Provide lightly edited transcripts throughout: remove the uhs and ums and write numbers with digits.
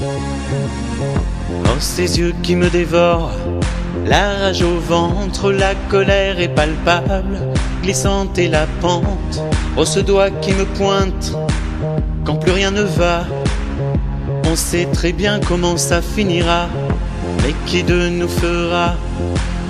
Oh, ces yeux qui me dévorent, la rage au ventre, la colère est palpable, glissante est la pente. Oh, ce doigt qui me pointe quand plus rien ne va. On sait très bien comment ça finira, mais qui de nous fera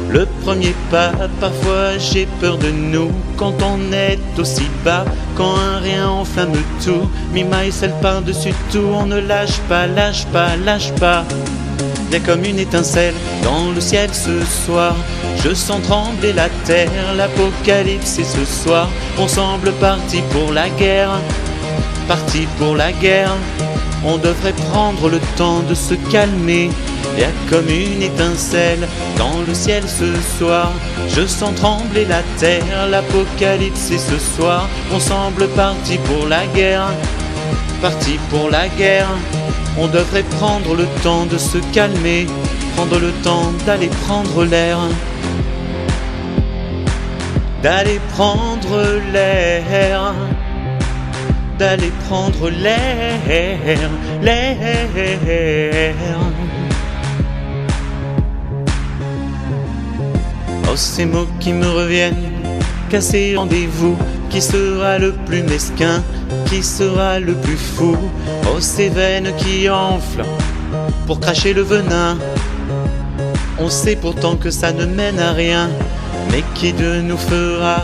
le premier pas? Parfois j'ai peur de nous quand on est aussi bas, quand un rien enflamme tout. Me, myself par-dessus tout, on ne lâche pas, lâche pas, lâche pas. Y'a comme une étincelle dans le ciel ce soir, je sens trembler la terre, l'apocalypse est ce soir. On semble parti pour la guerre, parti pour la guerre. On devrait prendre le temps de se calmer. Y'a comme une étincelle dans le ciel ce soir, je sens trembler la terre, l'apocalypse est ce soir. On semble parti pour la guerre, parti pour la guerre. On devrait prendre le temps de se calmer, prendre le temps d'aller prendre l'air, d'aller prendre l'air, d'aller prendre l'air, l'air. Oh, ces mots qui me reviennent, casser rendez-vous. Qui sera le plus mesquin? Qui sera le plus fou? Oh, ces veines qui enflent pour cracher le venin. On sait pourtant que ça ne mène à rien, mais qui de nous fera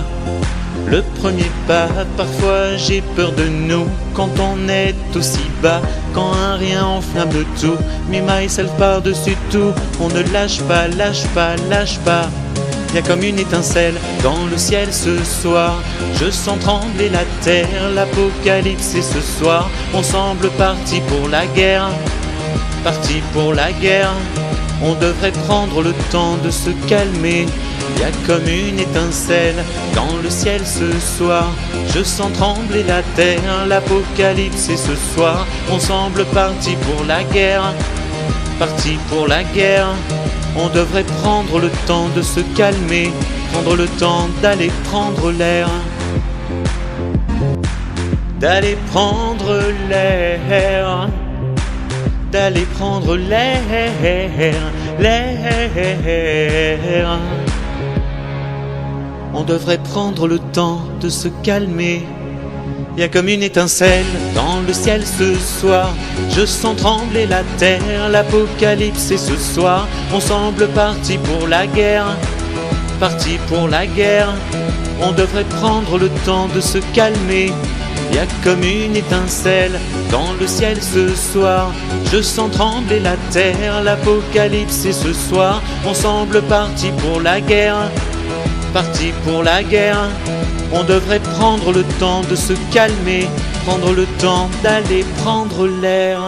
le premier pas? Parfois j'ai peur de nous quand on est aussi bas, quand un rien enflamme tout. Me, myself par-dessus tout, on ne lâche pas, lâche pas, lâche pas. Y'a comme une étincelle dans le ciel ce soir, je sens trembler la terre, l'apocalypse est ce soir. On semble parti pour la guerre, parti pour la guerre. On devrait prendre le temps de se calmer. Y'a comme une étincelle dans le ciel ce soir, je sens trembler la terre, l'apocalypse est ce soir. On semble parti pour la guerre, parti pour la guerre. On devrait prendre le temps de se calmer, prendre le temps d'aller prendre l'air, d'aller prendre l'air, d'aller prendre l'air, l'air. On devrait prendre le temps de se calmer. Y'a comme une étincelle dans le ciel ce soir, je sens trembler la terre, l'apocalypse est ce soir. On semble parti pour la guerre, parti pour la guerre. On devrait prendre le temps de se calmer. Y'a comme une étincelle dans le ciel ce soir, je sens trembler la terre, l'apocalypse est ce soir. On semble parti pour la guerre, parti pour la guerre. On devrait prendre le temps de se calmer, prendre le temps d'aller prendre l'air.